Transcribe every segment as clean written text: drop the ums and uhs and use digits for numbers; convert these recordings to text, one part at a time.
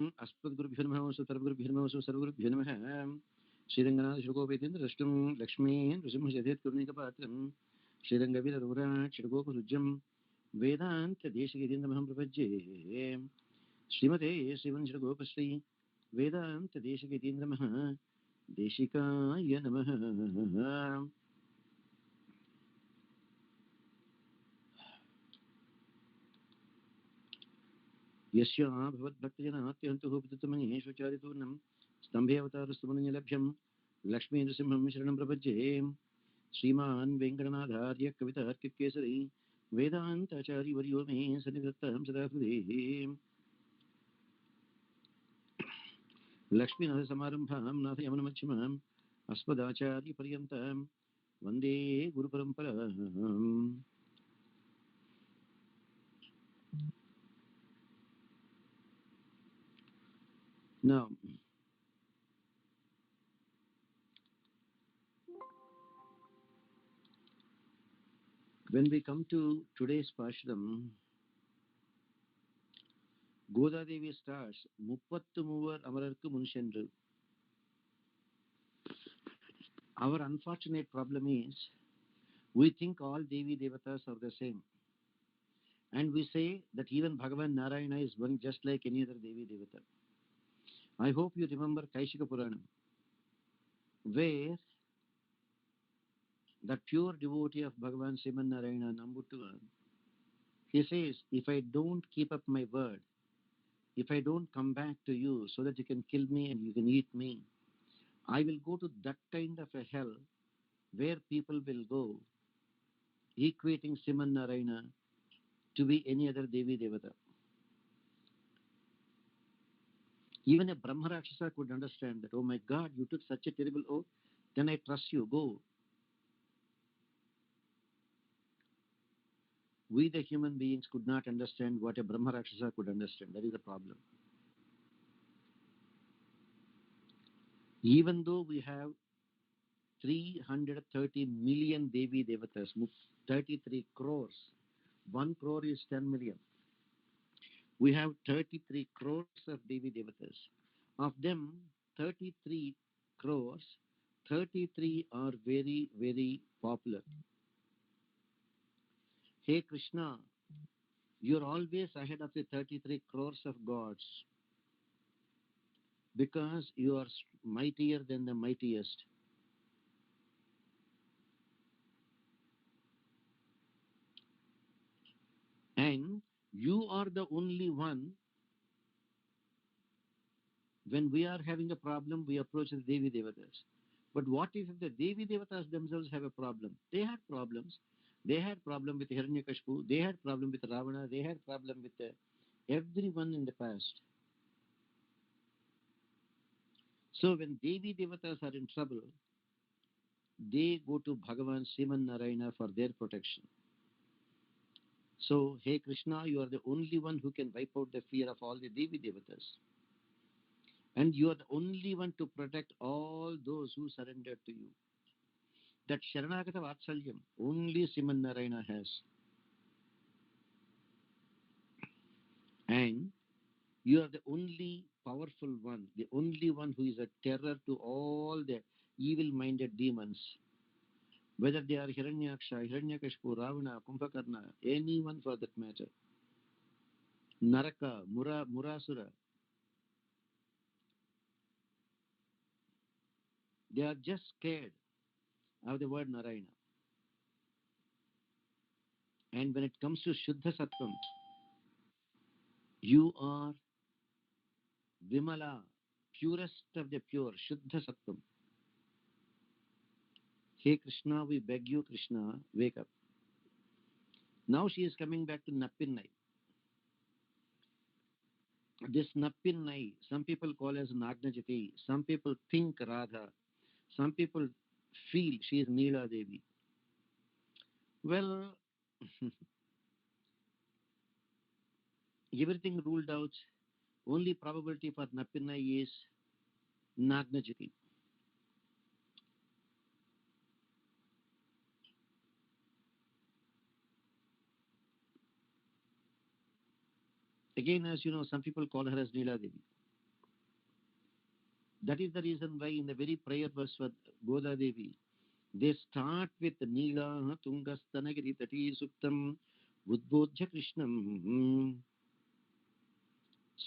अस्मद्गुरुभ्यो नमः सर्वगुरुभ्यो नमः सर्वगुरुभ्यो नमः श्रीरङ्गनाथ श्लोकोपेतेन्द्र द्रष्टुं लक्ष्मीं नृसिंहचेत् करुणिकपात्रं श्रीरङ्गवीररघुराट् षड्गोपसुज्यं वेदान्तदेशिकेन्द्रमहं प्रपद्ये श्रीमते श्रीवंशगोपश्री वेदान्तदेशिकेन्द्रमः देशिकाय नमः। यस्य भगवद्भक्तजनात्यन्तुः विद्युतमनीषु चारितूर्णं स्तम्भे अवतारस्तुमनलभ्यं लक्ष्मीनृसिंहं शरणं प्रपद्ये श्रीमान् वेङ्कटनाथार्य कवितार्किकेसरी वेदान्ताचार्यवर्यो मे सन्निधत्तां सदा हृदे लक्ष्मीनाथसमारम्भां नाथयमनमध्यमाम् अस्मदाचार्यपर्यन्तां वन्दे गुरुपरम्पराम्। Now, when we come to today's Pashram, Godadevi starts Muppattu Movar Amararku Munshendru. Our unfortunate problem is we think all Devi Devatas are the same. And we say that even Bhagavan Narayana is one just like any other Devi Devata. I hope you remember Kaishika Puranam, where the pure devotee of Bhagavan Sriman Narayana, Nambuttuvan, he says, if I don't keep up my word, if I don't come back to you so that you can kill me and you can eat me, I will go to that kind of a hell where people will go, equating Sriman Narayana to be any other Devi Devata. Even a Brahma Rakshasa could understand that, oh my God, you took such a terrible oath, then I trust you, go. We, the human beings, could not understand what a Brahma Rakshasa could understand. That is the problem. Even though we have 330 million Devi Devatas, 33 crores, 1 crore is 10 million. We have 33 crores of Devi Devatas. Of them, 33 crores, 33 are very, very popular. Hey Krishna, you're always ahead of the 33 crores of gods because you are mightier than the mightiest. And you are the only one. When we are having a problem, we approach the Devi Devatas. But what if the Devi Devatas themselves have a problem? They had problems. They had problem with Hiranyakashipu. They had problem with Ravana. They had problem with everyone in the past. So when Devi Devatas are in trouble, they go to Bhagavan Sriman Narayana for their protection. So, hey Krishna, you are the only one who can wipe out the fear of all the Devi Devatas. And you are the only one to protect all those who surrendered to you. That Sharanagata Vatsalyam only Sriman Narayana has. And you are the only powerful one, the only one who is a terror to all the evil-minded demons. Whether they are Hiranyaksha, Hiranyakashipu, Ravana, Kumbhakarna, anyone for that matter. Naraka, Murasura. They are just scared of the word Narayana. And when it comes to Shuddha Sattvam, you are Vimala, purest of the pure, Shuddha Sattvam. Hey Krishna, we beg you, Krishna, wake up. Now she is coming back to Nappinnai. This Nappinnai, some people call as Nagnajati, some people think Radha, some people feel she is Neela Devi. Well, everything ruled out, only probability for Nappinnai is Nagnajati. Again, as you know, some people call her as Neela Devi. That is the reason why in the very prayer verse for Goda Devi, they start with Neela Tungastanagiri Tati Suktam Udbodhya Krishnam.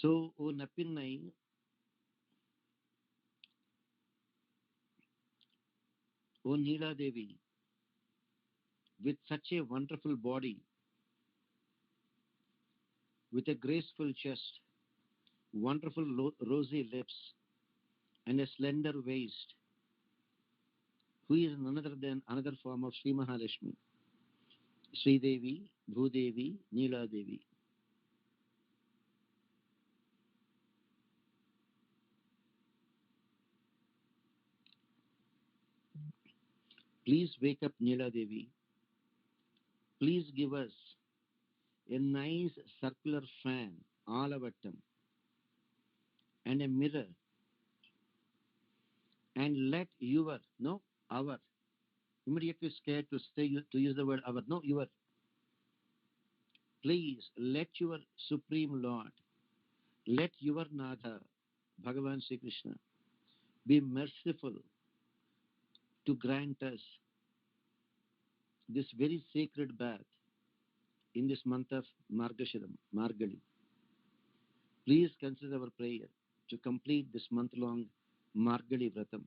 So, O Napinnai, O Neela Devi, with such a wonderful body, with a graceful chest, wonderful rosy lips, and a slender waist, who is none other than another form of Sri Mahalakshmi, Sri Devi, Bhudevi, Neela Devi. Please wake up, Neela Devi. Please give us a nice circular fan, Alavattam, and a mirror, and let your, no, our, immediately scared to say to use the word our, no, your. Please let your Supreme Lord, let your Natha, Bhagavan Sri Krishna, be merciful to grant us this very sacred bath in this month of Margashiram, Margali. Please consider our prayer to complete this month-long Margali Vratam.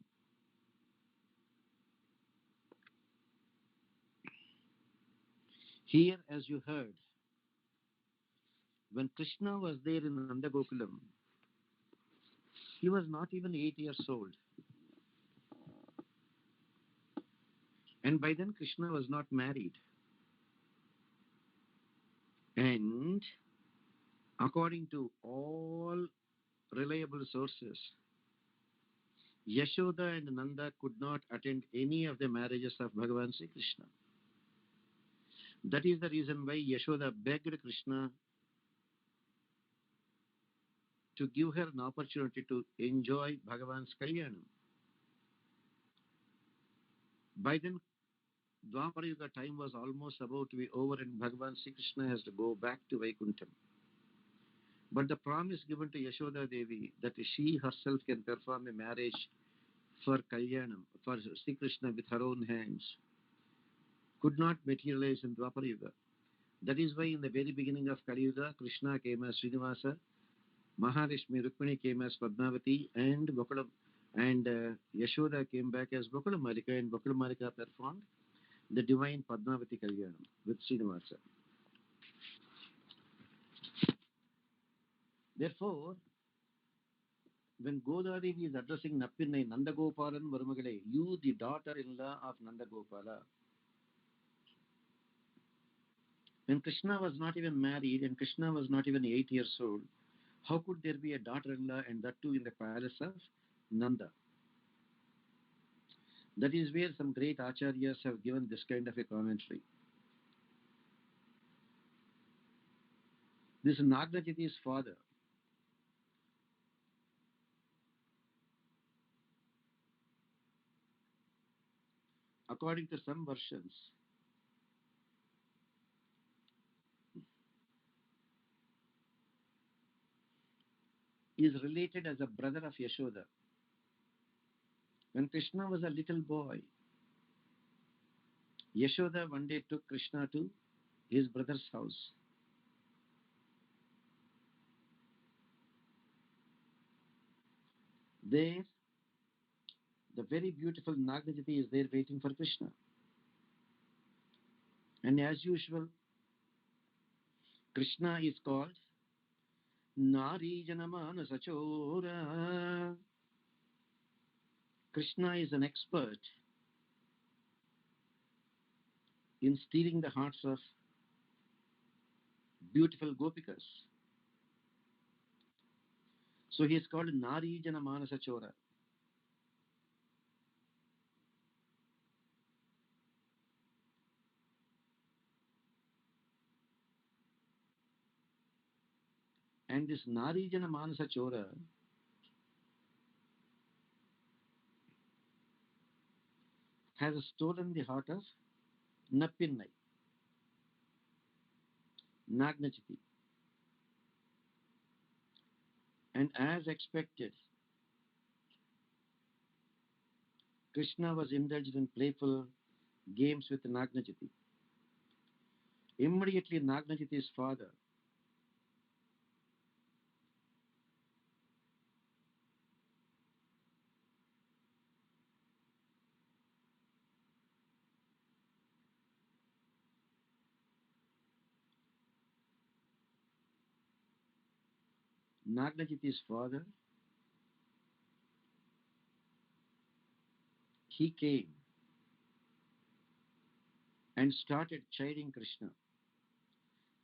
Here, as you heard, when Krishna was there in Nandagokulam, he was not even 8 years old. And by then, Krishna was not married. And according to all reliable sources, Yashoda and Nanda could not attend any of the marriages of Bhagavan Sri Krishna. That is the reason why Yashoda begged Krishna to give her an opportunity to enjoy Bhagavan's Kalyanam. By then, Dwapara Yuga time was almost about to be over and Bhagavan Sri Krishna has to go back to Vaikuntham. But the promise given to Yashoda Devi that she herself can perform a marriage for Kalyanam, for Sri Krishna with her own hands, could not materialize in Dwapara Yuga. That is why in the very beginning of Kali Yuga, Krishna came as Srinivasa, Maharishmi Rukmini came as Padmavati, and Yashoda came back as Gokula Malika, and Gokula Malika performed the divine Padmavati Kalyanam with Srinivasa. Therefore, when Godadevi is addressing Nappinai, Nandagopalan Varmagale, you the daughter-in-law of Nandagopala. When Krishna was not even married and Krishna was not even 8 years old, how could there be a daughter-in-law and that too in the palace of Nanda? That is where some great Acharyas have given this kind of a commentary. This Nagrajiti's father, according to some versions, is related as a brother of Yashoda. When Krishna was a little boy, Yashoda one day took Krishna to his brother's house. There, the very beautiful Nagrajiti is there waiting for Krishna. And as usual, Krishna is called Nari Janamana Sachora. Krishna is an expert in stealing the hearts of beautiful gopikas. So he is called Nari Janamana Sachora. And this Nari Janamana Sachora has stolen the heart of Napinnai, Nagnachiti. And as expected, Krishna was indulged in playful games with Nagnajiti. Immediately, Nagnajiti's father, Nagnajiti's father, he came and started chiding Krishna.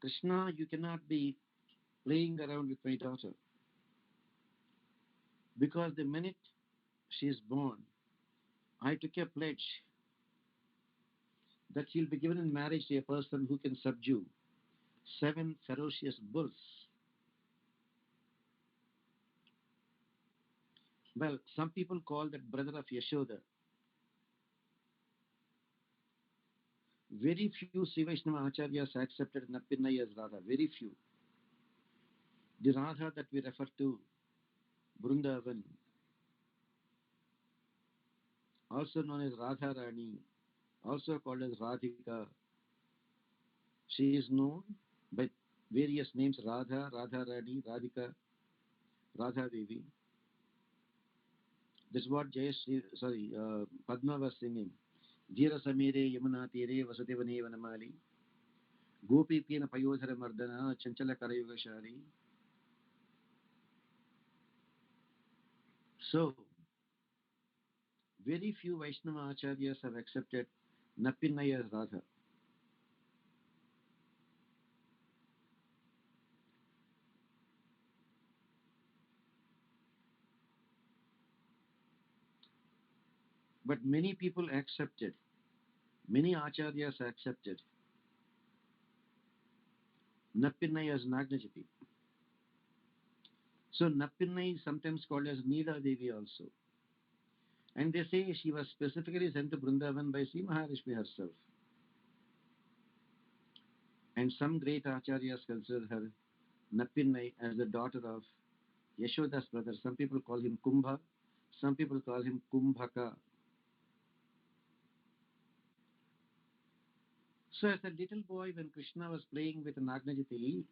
Krishna, you cannot be playing around with my daughter, because the minute she is born, I took a pledge that she'll be given in marriage to a person who can subdue 7 ferocious bulls. Well, some people call that brother of Yashoda. Very few Sri Vaishnava Acharyas accepted Nappinai as Radha. Very few. The Radha that we refer to, Vrindavan, also known as Radha Rani, also called as Radhika. She is known by various names: Radha, Radha Rani, Radhika, Radha Devi. This is what Padma was singing. Jeeyar Samire Yamuna Tire Vasudevane Vanamali Gopi Pina Payodhara Mardana Chanchala Karayugashari. So, very few Vaishnava Acharyas have accepted Nappinai as Radha. But many people accepted, many Acharyas accepted Nappinai as Nagnajiti. So Nappinai is sometimes called as Neela Devi also. And they say she was specifically sent to Vrindavan by Sri Maharishmi herself. And some great Acharyas consider her Nappinai as the daughter of Yashoda's brother. Some people call him Kumbha, some people call him Kumbhaka. So as a little boy, when Krishna was playing with Nagnajiti,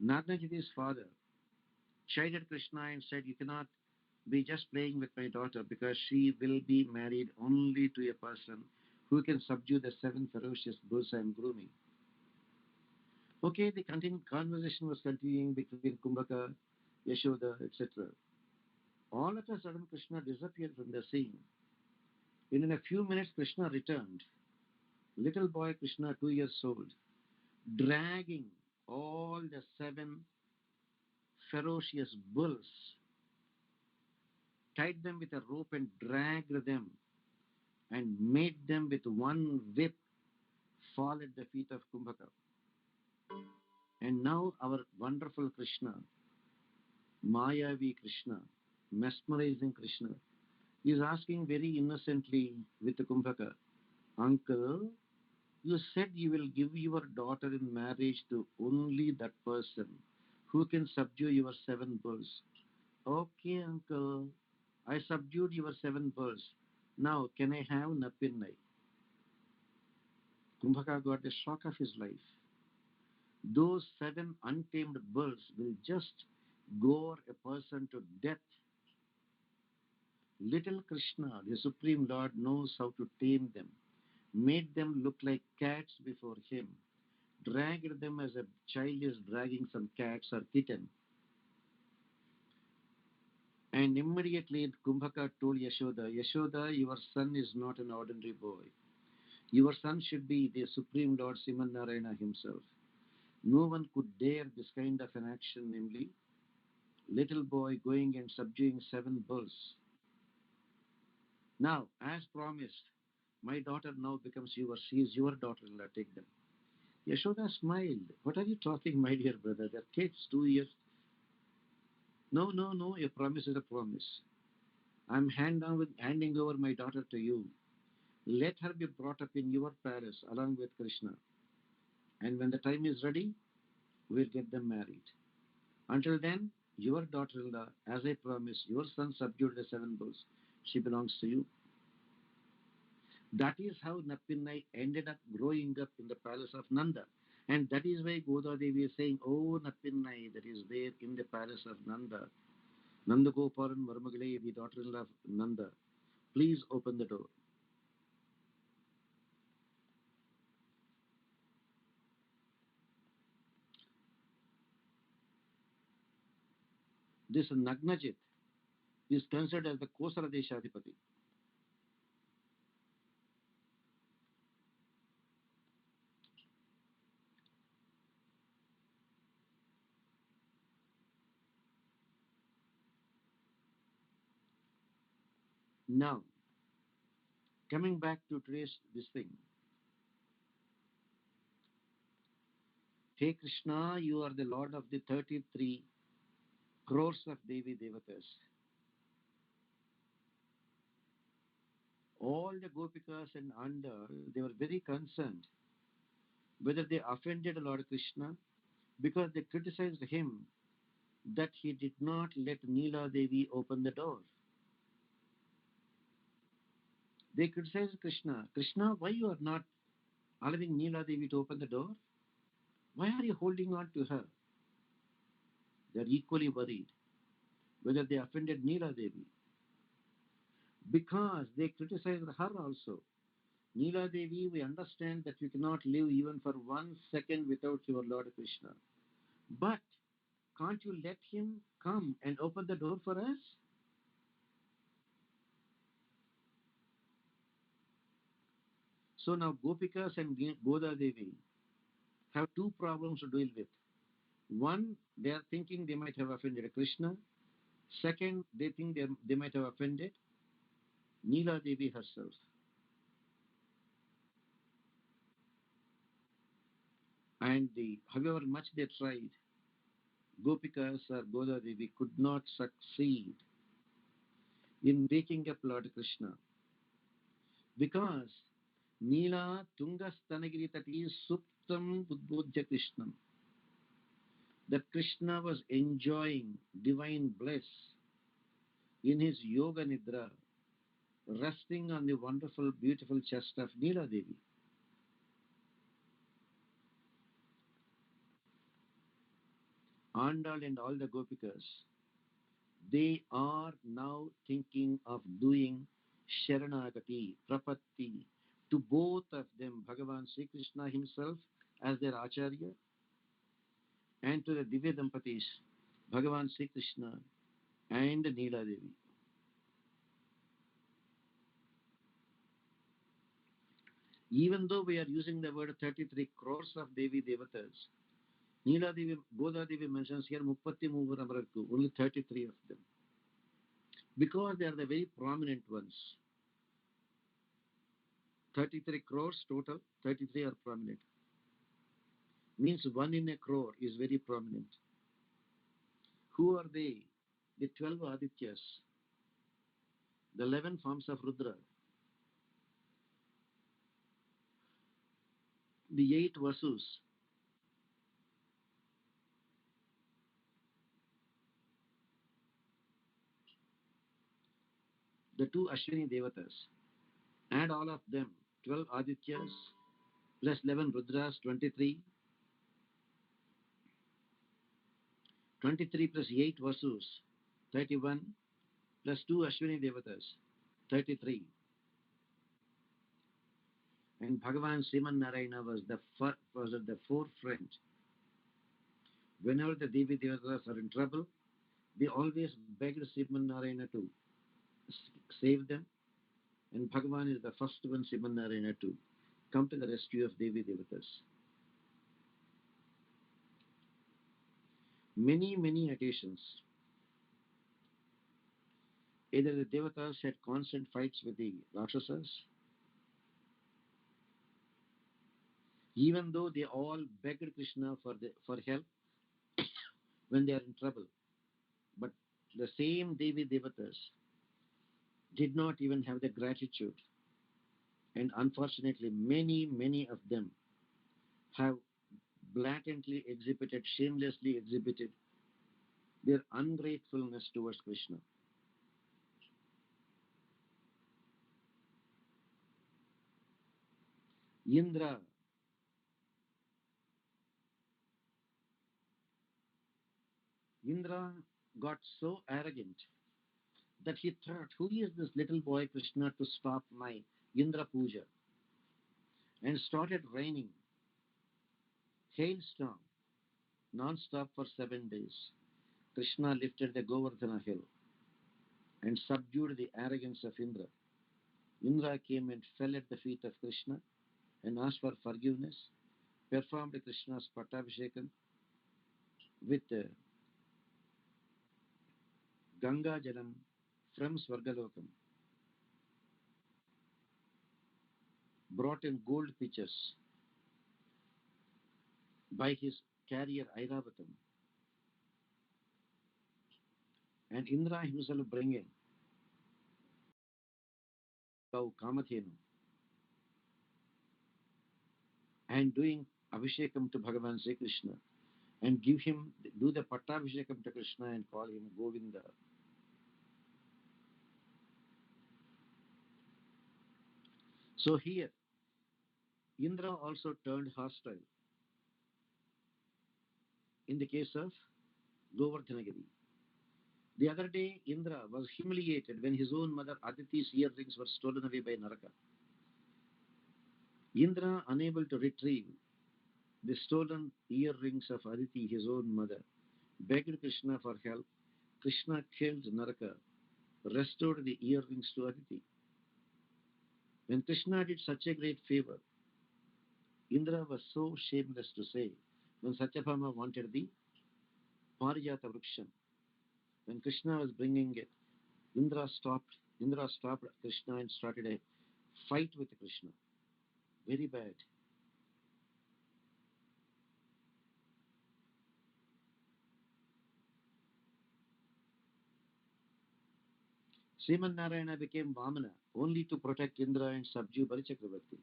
Nagnajiti's father chided Krishna and said, you cannot be just playing with my daughter, because she will be married only to a person who can subdue the 7 ferocious bulls I am grooming. Okay, the conversation was continuing between Kumbhaka, Yashoda, etc. All of a sudden, Krishna disappeared from the scene. And in a few minutes, Krishna returned. Little boy Krishna, 2 years old, dragging all the 7 ferocious bulls, tied them with a rope and dragged them and made them with one whip fall at the feet of Kumbhaka. And now our wonderful Krishna, Mayavi Krishna, mesmerizing Krishna, is asking very innocently with the Kumbhaka, Uncle, you said you will give your daughter in marriage to only that person who can subdue your 7 bulls. Okay, uncle, I subdued your 7 bulls. Now, can I have Nappinai? Kumbhaka got the shock of his life. Those 7 untamed bulls will just gore a person to death. Little Krishna, the Supreme Lord, knows how to tame them, made them look like cats before him, dragged them as a child is dragging some cats or kitten. And immediately Kumbhaka told Yashoda, Yashoda, your son is not an ordinary boy. Your son should be the Supreme Lord Sriman Narayana himself. No one could dare this kind of an action, namely, little boy going and subduing 7 bulls. Now, as promised, my daughter now becomes yours. She is your daughter-in-law. Take them. Yashoda smiled. What are you talking, my dear brother? They're kids, 2 years. No, no, no. A promise is a promise. I'm handing over my daughter to you. Let her be brought up in your palace along with Krishna. And when the time is ready, we'll get them married. Until then, your daughter-in-law, as I promised, your son subdued the 7 bulls. She belongs to you. That is how Nappinai ended up growing up in the palace of Nanda. And that is why Goda Devi is saying, oh Nappinai, that is there in the palace of Nanda. Nanda Gopalan Marmagale, the daughter-in-law of Nanda. Please open the door. This Nagnajit is considered as the Kosala Deshadipati. Now, coming back to today's this thing. Hey Krishna, you are the Lord of the 33 crores of Devi Devatas. All the Gopikas and Andal, they were very concerned whether they offended Lord Krishna because they criticized him that he did not let Neela Devi open the door. They criticized Krishna. Krishna, why you are not allowing Neela Devi to open the door? Why are you holding on to her? They are equally worried whether they offended Neela Devi because they criticized her also. Neela Devi, we understand that you cannot live even for 1 second without your Lord Krishna. But can't you let him come and open the door for us? So now Gopikas and Goda Devi have two problems to deal with. One, they are thinking they might have offended Krishna. Second, they think they might have offended Neela Devi herself. And however much they tried, Gopikas or Goda Devi could not succeed in waking up Lord Krishna because Neela Tungastanagiri Tati Suptam Budbudya Krishnam. That Krishna was enjoying divine bliss in his Yoga Nidra, resting on the wonderful, beautiful chest of Neela Devi. Andal and all the Gopikas, they are now thinking of doing Sharanagati, Prapatti, to both of them, Bhagavan Sri Krishna himself as their Acharya, and to the Divya Dampatis, Bhagavan Sri Krishna and Neela Devi. Even though we are using the word 33 crores of Devi Devatas, Neela Devi, Goda Devi mentions here Muppatti Mover Amarakku, only 33 of them. Because they are the very prominent ones. 33 crores total, 33 are prominent. Means 1 in a crore is very prominent. Who are they? The 12 Adityas, the 11 forms of Rudra, the 8 Vasus, the 2 Ashwini Devatas. Add all of them, 12 Adityas plus 11 Rudras, 23. 23 plus 8 Vasus, 31, plus 2 Ashwini Devatas, 33. And Bhagavan Sriman Narayana was at the forefront. Whenever the Devi Devatas are in trouble, they always begged Sriman Narayana to save them. And Bhagavan is the first one, Sriman Narayana, to come to the rescue of Devi Devatas. Many, many occasions, either the Devatas had constant fights with the Rakshasas, even though they all begged Krishna for help when they are in trouble. But the same Devi Devatas did not even have the gratitude. And unfortunately, many, many of them have blatantly exhibited, shamelessly exhibited their ungratefulness towards Krishna. Indra got so arrogant that he thought, who is this little boy Krishna to stop my Indra Puja? And started raining, hailstorm, non-stop for 7 days. Krishna lifted the Govardhana hill and subdued the arrogance of Indra. Indra came and fell at the feet of Krishna and asked for forgiveness, performed Krishna's Pattabhishekam with Ganga Jalam from Swargalokam, brought in gold pitchers by his carrier Airavatam, and Indra himself bringing cow Kamathenu and doing Abhishekam to Bhagavan Sri Krishna and do the Pattabhishekam to Krishna and call him Govinda. So here, Indra also turned hostile in the case of Govardhanagiri. The other day, Indra was humiliated when his own mother Aditi's earrings were stolen away by Naraka. Indra, unable to retrieve the stolen earrings of Aditi, his own mother, begged Krishna for help. Krishna killed Naraka, restored the earrings to Aditi. When Krishna did such a great favor, Indra was so shameless to say, when Satyabhama wanted the Parijata Vriksham, when Krishna was bringing it, Indra stopped Krishna and started a fight with Krishna. Very bad. Sriman Narayana became Vamana only to protect Indra and subdue Balichakravarti.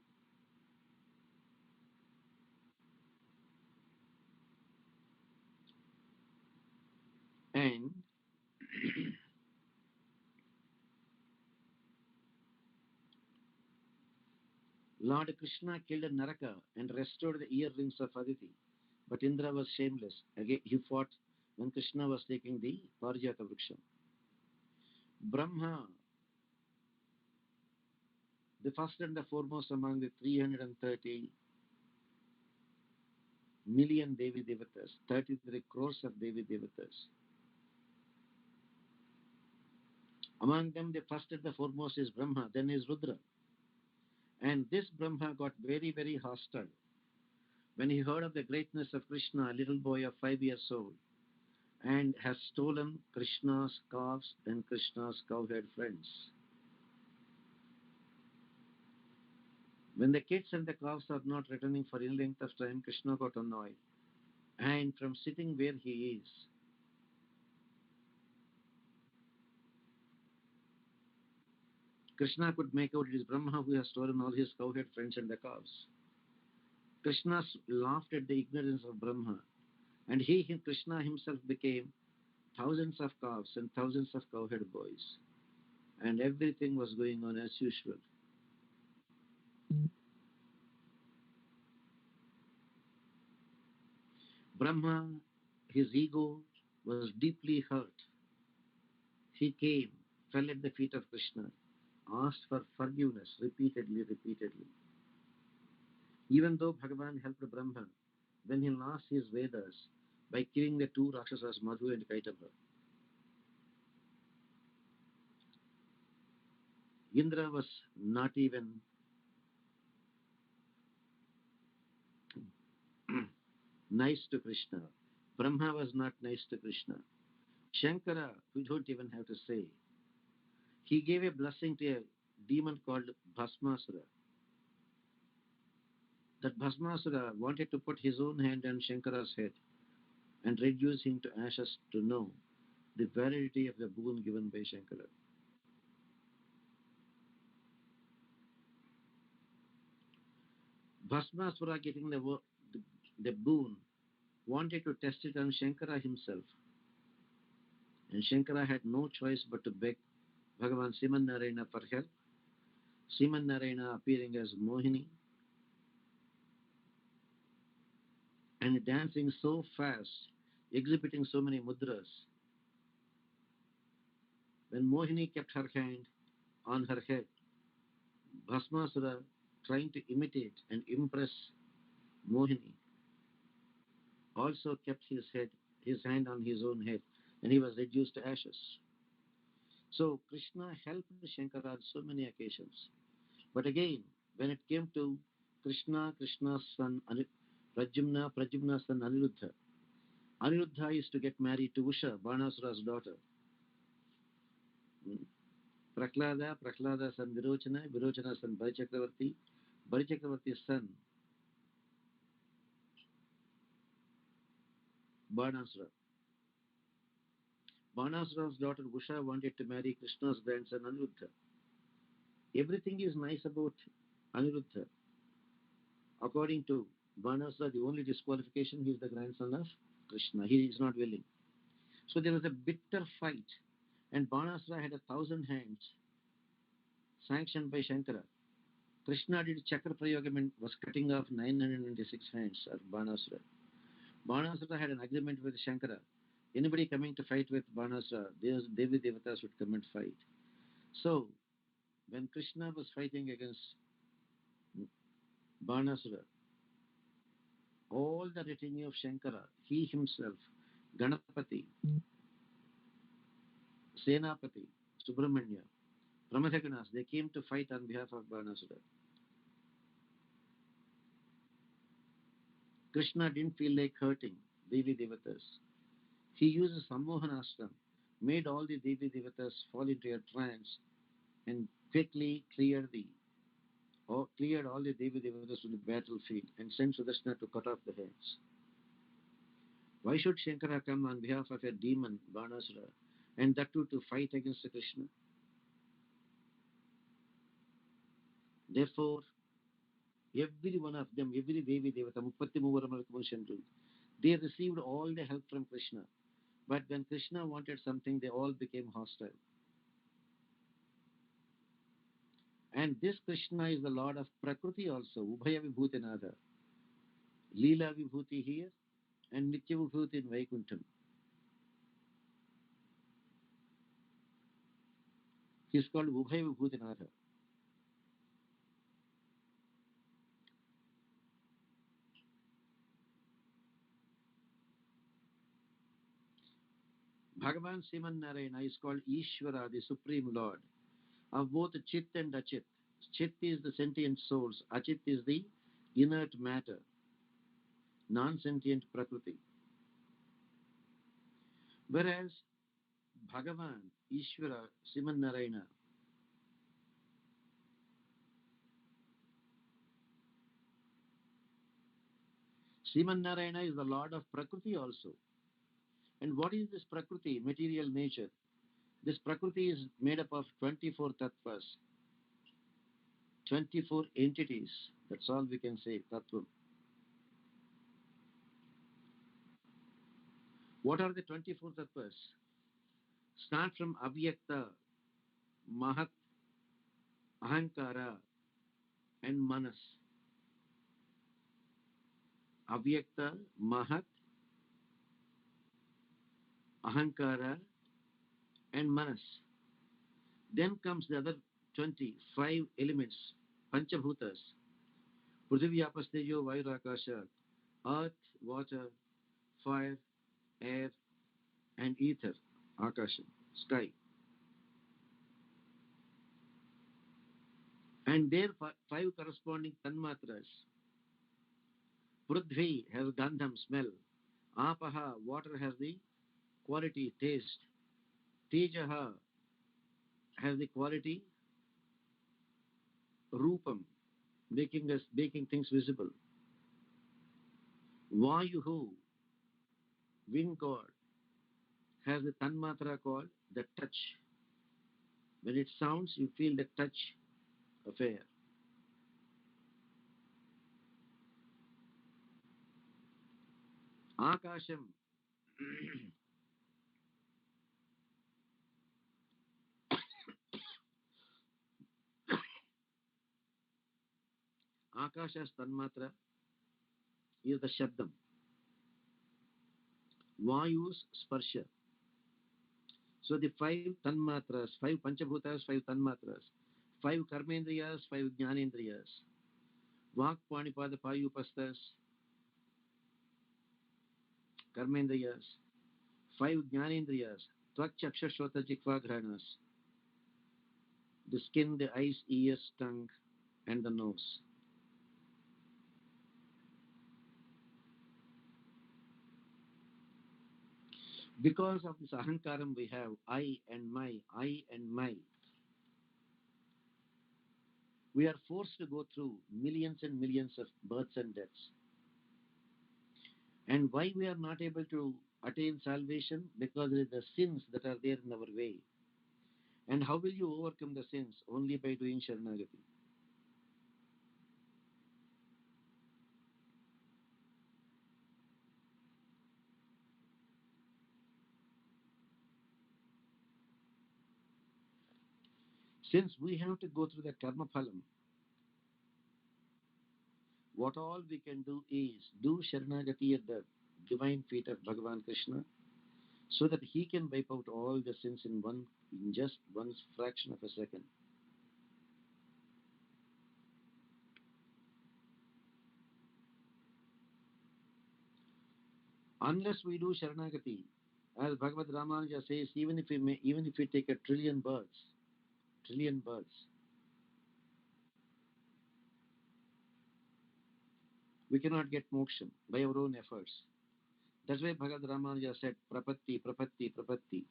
And Lord Krishna killed Naraka and restored the earrings of Aditi. But Indra was shameless. Again, he fought when Krishna was taking the Parijata Vriksham. Brahma, the first and the foremost among the 330 million Devi Devatas, 33 crores of Devi Devatas. Among them, the first and the foremost is Brahma, then is Rudra. And this Brahma got very, very hostile when he heard of the greatness of Krishna, a little boy of 5 years old, and has stolen Krishna's calves and Krishna's cowherd friends. When the kids and the calves are not returning for any length of time, Krishna got annoyed. And from sitting where he is, Krishna could make out it is Brahma who has stolen all his cowherd friends and the calves. Krishna laughed at the ignorance of Brahma, and Krishna himself became thousands of calves and thousands of cowherd boys. And everything was going on as usual. Brahma, his ego was deeply hurt. He came, fell at the feet of Krishna, asked for forgiveness repeatedly, repeatedly. Even though Bhagavan helped Brahma when he lost his Vedas by killing the two Rakshasas, Madhu and Kaitava, Indra was not even nice to Krishna. Brahma was not nice to Krishna. Shankara, we don't even have to say. He gave a blessing to a demon called Bhasmasura. That Bhasmasura wanted to put his own hand on Shankara's head and reduce him to ashes to know the validity of the boon given by Shankara. Bhasmasura getting the boon wanted to test it on Shankara himself. And Shankara had no choice but to beg Bhagavan Sriman Narayana for help. Sriman Narayana appearing as Mohini and dancing so fast, exhibiting so many mudras. When Mohini kept her hand on her head, Bhasmasura, trying to imitate and impress Mohini, also kept his hand on his own head, and he was reduced to ashes. So Krishna helped Shankara on so many occasions. But again, when it came to Krishna's son, Pradyumna's son Aniruddha, Aniruddha is to get married to Usha, Banasura's daughter. Hmm. Prahlada's son Virochana's son Balichakravarti's son Banasura. Banasura's daughter Usha wanted to marry Krishna's grandson Aniruddha. Everything is nice about Aniruddha. According to Banasura, the only disqualification, he is the grandson of Krishna. He is not willing. So there was a bitter fight, and Banasura had 1,000 hands sanctioned by Shankara. Krishna did Chakra Prayogam and was cutting off 996 hands of Banasura. Banasura had an agreement with Shankara. Anybody coming to fight with Banasura, Devi Devatas would come and fight. So, when Krishna was fighting against Banasura, all the retinue of Shankara, he himself, Ganapati, Senapati, Subramanya, Pramadaganas, they came to fight on behalf of Banasura. Krishna didn't feel like hurting Devi Devatas. He used a Sammohanastra, made all the Devi Devatas fall into a trance, and quickly cleared all the Devi Devatas from the battlefield and sent Sudarshana to cut off the heads. Why should Shankara come on behalf of a demon, Banasura, and that too to fight against Krishna? Therefore, every one of them, every Devi Devata, Muppatti Muvaram, they received all the help from Krishna. But when Krishna wanted something, they all became hostile. And this Krishna is the Lord of Prakriti also, Ubhaya Vibhutinada. Leela Vibhuti here and Nitya Vibhuti in Vaikuntham. He is called Ubhaya Vibhutinada. Bhagavan Sriman Narayana is called Ishvara, the Supreme Lord, of both Chit and Achit. Chit is the sentient souls, Achit is the inert matter, non-sentient Prakriti. Whereas Bhagavan, Ishvara, Sriman Narayana, Sriman Narayana is the Lord of Prakriti also. And what is this Prakriti, material nature? This Prakriti is made up of 24 tattvas, 24 entities. That's all we can say, tattvam. What are the 24 tattvas? Start from Avyakta, Mahat, Ahankara, and Manas. Avyakta, Mahat, Ahankara, and Manas. Then comes the other 25 elements, Panchabhutas, Prithvi, Apastejo, Vayu, Akasha, earth, water, fire, air, and ether, Akasha, sky. And their five corresponding tanmatras. Prithvi has gandham, smell. Apaha, water has the quality, taste. Tejaha has the quality, rupam, making things visible. Vayuhu, wind god, has the tanmatra called the touch. When it sounds, you feel the touch of air. Akasham, Akasha's tanmatra is the shabdam. Vayu's sparsha. So the 5 tanmatras, 5 panchabhutas, 5 tanmatras, 5 karmendriyas, 5 jnanendriyas, vak panipada payupastas, karmendriyas, 5 jnanendriyas, tvak chakshashvata jikva ghranas, the skin, the eyes, ears, tongue, and the nose. Because of this ahankaram we have, I and my, we are forced to go through millions and millions of births and deaths. And why we are not able to attain salvation? Because it is the sins that are there in our way. And how will you overcome the sins? Only by doing Sharanagati. Since we have to go through the karma phalam, what all we can do is do Sharanagati at the divine feet of Bhagavan Krishna, so that he can wipe out all the sins in just one fraction of a second. Unless we do Sharanagati, as Bhagavad Ramanuja says, even if we take a trillion births, we cannot get moksha by our own efforts. That's why Bhagavad Ramanuja said, Prapatti, Prapatti, Prapatti.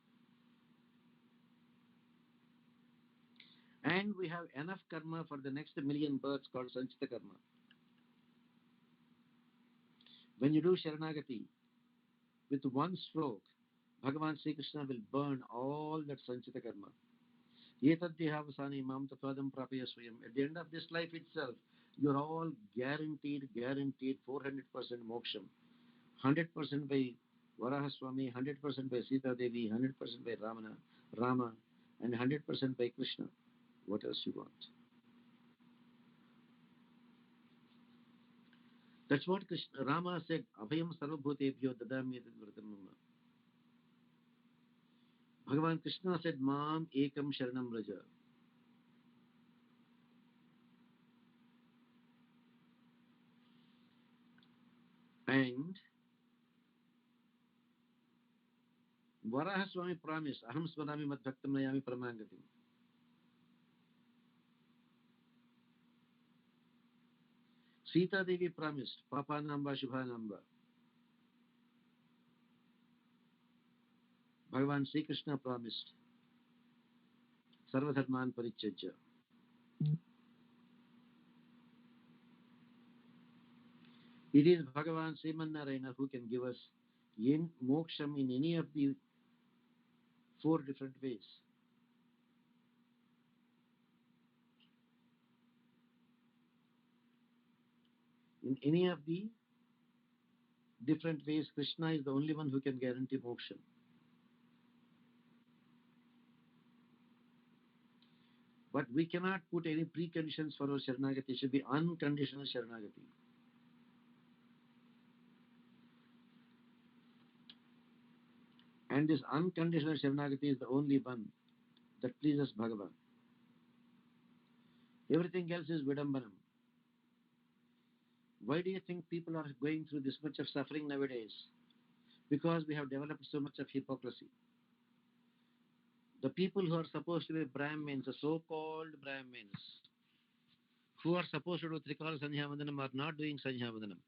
And we have enough karma for the next million births called Sanchita karma. When you do Sharanagati, with one stroke, Bhagavan Sri Krishna will burn all that Sanchita karma. Yetaddehavasani mam tatpadam prapaya swayam. At the end of this life itself, you're all guaranteed 400% moksham. 100% by Varaha Swami, 100% by Sita Devi, 100% by Rama, and 100% by Krishna. What else you want? That's what Rama said. Abhayam sarvabhutebhyo dadami yatad mama. Bhagavan Krishna said, Mam ekam sharanam raja. And Varaha Swami promised, Aham smadami mad bhaktam nayami paramangatim. Sita Devi promised, Papa Namba Shubha Namba. Bhagavan Sri Krishna promised, Sarvadharman Parityajya. It is Bhagavan Sriman Narayana who can give us moksham in any of the 4 different ways. In any of the different ways, Krishna is the only one who can guarantee moksha. But we cannot put any preconditions for our Sharanagati. It should be unconditional Sharanagati. And this unconditional Sharanagati is the only one that pleases Bhagavan. Everything else is Vidambanam. Why do you think people are going through this much of suffering nowadays? Because we have developed so much of hypocrisy. The people who are supposed to be Brahmins, the so-called Brahmins, who are supposed to do Trikala Sandhyavandanam are not doing Sandhyavandanam.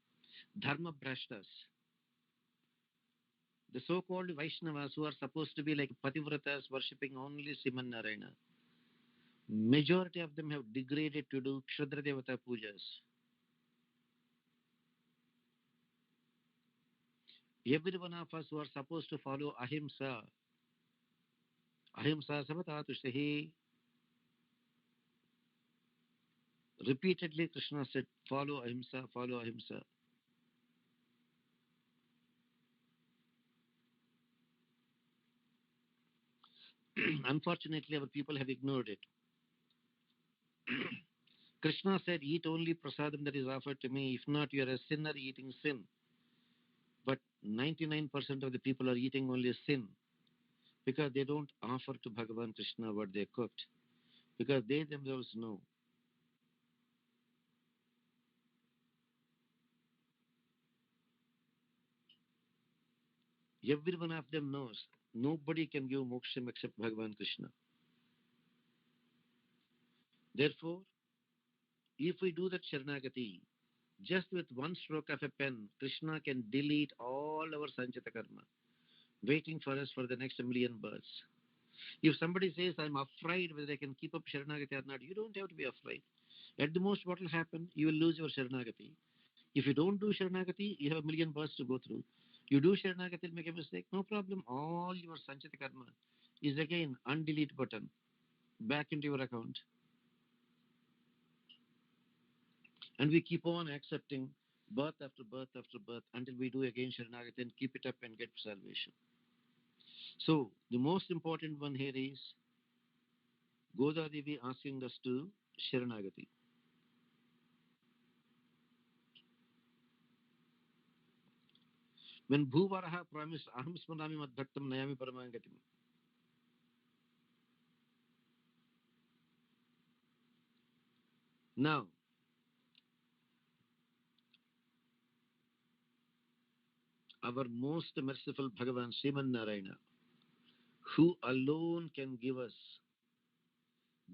Dharma Brashtas. The so-called Vaishnavas who are supposed to be like Pativratas worshipping only Sriman Narayana. Majority of them have degraded to do Kshudra Devata pujas. Every one of us who are supposed to follow Ahimsa, Ahimsa Savatatushtahi, repeatedly Krishna said, follow Ahimsa, follow Ahimsa. Unfortunately, our people have ignored it. Krishna said, eat only prasadam that is offered to me. If not, you are a sinner eating sin. But 99% of the people are eating only sin because they don't offer to Bhagavan Krishna what they cooked, because they themselves know. Every one of them knows nobody can give moksham except Bhagavan Krishna. Therefore, if we do that Sharanagati, just with one stroke of a pen, Krishna can delete all our Sanchita karma, waiting for us for the next million births. If somebody says, I'm afraid whether I can keep up Sharanagati or not, you don't have to be afraid. At the most, what will happen? You will lose your Sharanagati. If you don't do Sharanagati, you have a million births to go through. You do Sharanagati, make a mistake, no problem. All your Sanchita karma is again undelete button back into your account. And we keep on accepting birth after birth after birth until we do again Sharanagati and keep it up and get salvation. So, the most important one here is Goda Devi asking us to Sharanagati. When Bhuvaraha promised, Aham Smarami Madbhaktam Nayami Paramangatim. Now, our most merciful Bhagavan Sriman Narayana, who alone can give us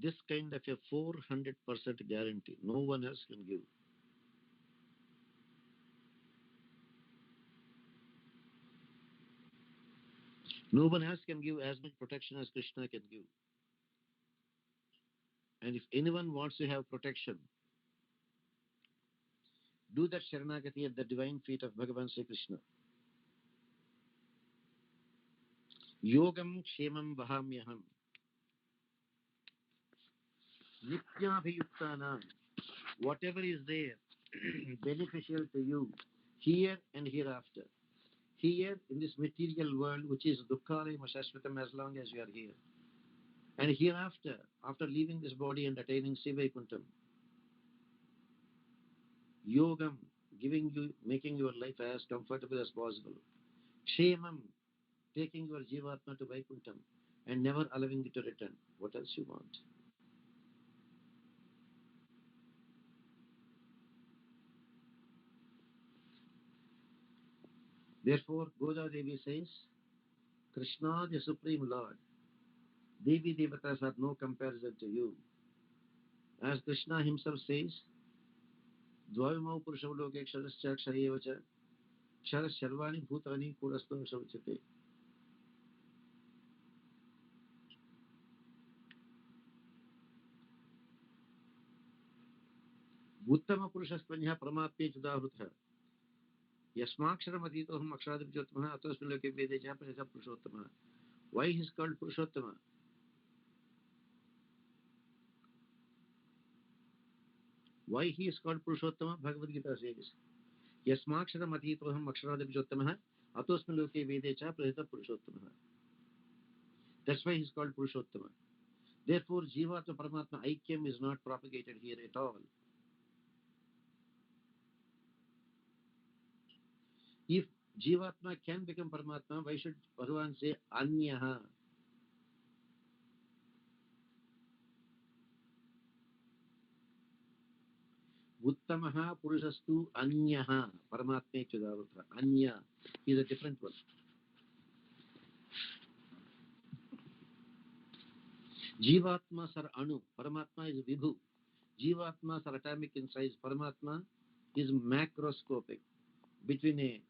this kind of a 400% guarantee, no one else can give. No one else can give as much protection as Krishna can give. And if anyone wants to have protection, do that Sharanagati at the divine feet of Bhagavan Sri Krishna. Yogam Kshemam Vahamyaham. Nityabhiyuktanam. Whatever is there, beneficial to you, here and hereafter. Here in this material world, which is Dukkhalaya Shashvatam, as long as you are here. And hereafter, after leaving this body and attaining Sivaikuntam, Yogam, giving you, making your life as comfortable as possible. Kshemam, taking your Jivatma to Vaikuntam and never allowing it to return. What else you want? Therefore, Goda Devi says, Krishna, the Supreme Lord, Devi Devatas are no comparison to you. As Krishna himself says, Dvavimau Purusham Loke Ksharascha Ksharevacha Ksharas Sharvani Bhutani Kurastam Shauchate. Uttama Purushastvanya Paramatme Chudavruta. Yasmaksharam Akshadabhyotama Atosmin Loke Vedeja Prasa Purushottama. Why he is called Purushottama? Why he is called Purushottama? Bhagavad Gita says, Yasmaksharam Atitoham Akshadabhyotama Atosmin Loke Vedeja Prasa Purushottama. That's why he is called Purushottama. Therefore, Jiva to Paramatma Aikyam is not propagated here at all. If Jivatma can become Paramatma, why should Bhagavan say Anyaha? Uttamaha Purushastu Anyaha. Paramatma Chudavatra. Anya is a different one. Jivatmas are Anu. Paramatma is Vibhu. Jivatmas are atomic in size. Paramatma is macroscopic. Between a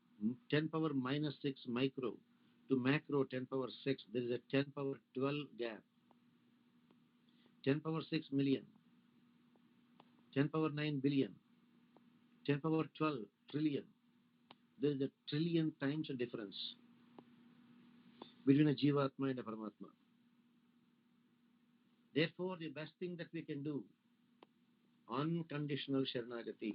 10 power minus 6 micro to macro 10 power 6, there is a 10 power 12 gap. 10 power 6 million, 10 power 9 billion, 10 power 12 trillion. There is a trillion times a difference between a Jivatma and a Paramatma. Therefore, the best thing that we can do, unconditional Sharanagati.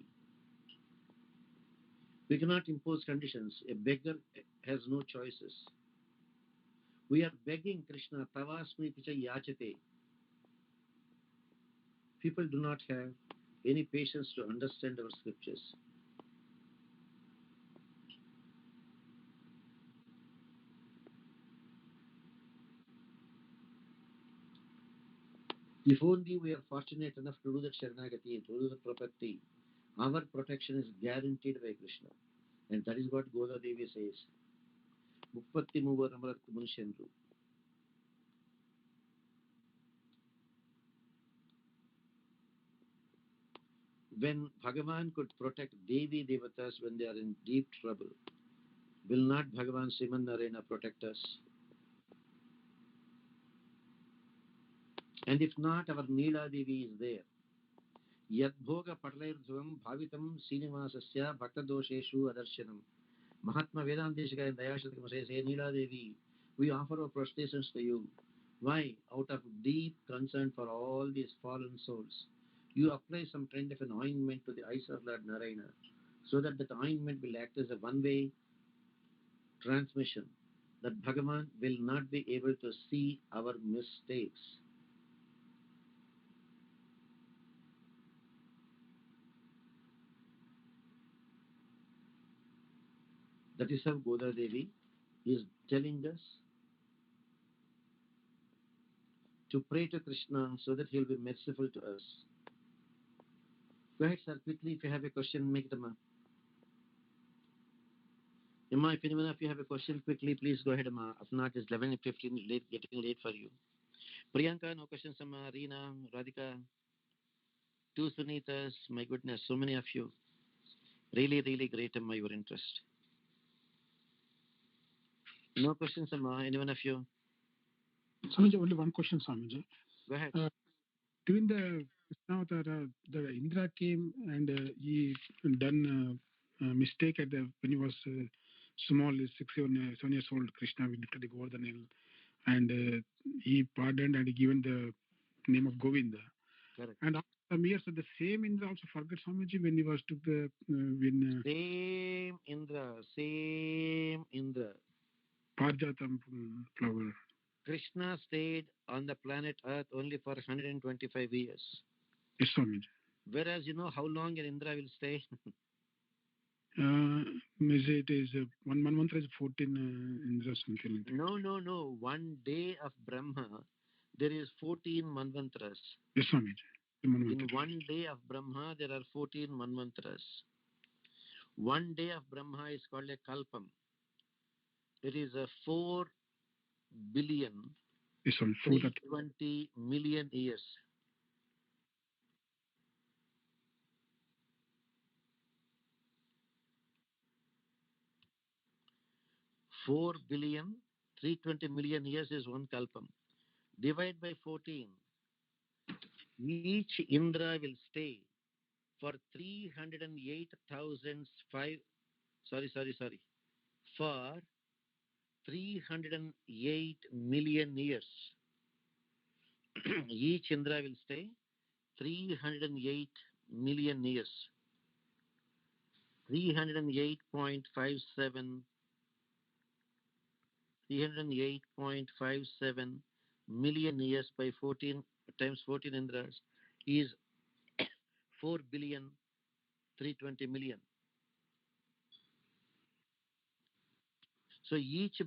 We cannot impose conditions. A beggar has no choices. We are begging Krishna, Tavasmi Picha Yachate. People do not have any patience to understand our scriptures. If only we are fortunate enough to do that Sharanagati, to do the Prapatti, our protection is guaranteed by Krishna. And that is what Goda Devi says. Muppatti Muvar Amaratku Munshendru. When Bhagavan could protect Devi Devatas when they are in deep trouble, will not Bhagavan Sriman Narayana protect us? And if not, our Neela Devi is there. Yadbhoga Patlairdhvam Bhavitam Srinivasasya Bhaktadosheshu Adarshanam. Mahatma Vedantishika and Dayashatakam says, Hey Neela Devi, we offer our prostrations to you. Why? Out of deep concern for all these fallen souls. You apply some kind of an ointment to the eyes of Lord Narayana, so that that ointment will act as a one-way transmission, that Bhagavan will not be able to see our mistakes. That is how Goda Devi is telling us to pray to Krishna so that he will be merciful to us. Go ahead, sir, quickly. If you have a question, make it, Amma. Amma, if anyone of you have a question, quickly, please go ahead, Amma. If not, it's 11:15, late, getting late for you. Priyanka, no questions, Amma. Reena, Radhika, two Sunitas, my goodness, so many of you. Really, really great, Amma, your interest. No questions, Amma. Anyone of you? Swamiji, only one question, Swamiji. Go ahead. During the the Indra came and he done a mistake at the when he was small, 7 years old. Krishna went to the Govardhanadhari and he pardoned and given the name of Govinda. Correct. And after some years, the same Indra also forgot Swamiji when he was took the same Indra. Parjatam flower. Krishna stayed on the planet Earth only for 125 years. Yes, Swamiji. Whereas you know how long an Indra will stay? It is one month is 14 Indra something. No. 1 day of Brahma, there is 14 manvantras. Yes, Swamiji. In 1 day of Brahma, there are 14 manvantras. 1 day of Brahma is called a kalpam. It is a 4 billion, 320 million years. Four billion, 320 million years is one kalpam. Divide by 14. Each Indra will stay for 308,005. Sorry. For 308 million years. Each Indra will stay 308 million years. 308.57 million years by 14 times 14 Indras is 4 billion 320 million. So each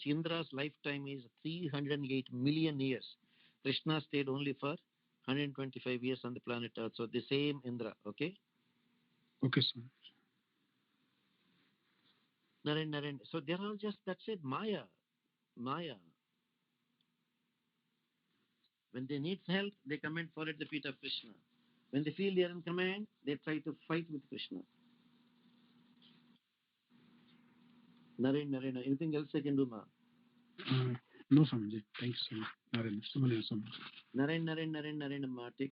Indra's lifetime is 308 million years. Krishna stayed only for 125 years on the planet Earth. So the same Indra, okay? Okay, sir. Naren. So they're all just, that's it, Maya. When they need help, they come and fall at the feet of Krishna. When they feel they are in command, they try to fight with Krishna. Naren. Anything else I can do, ma? No, Swamiji. Thanks, Naren. Naren, ma. Take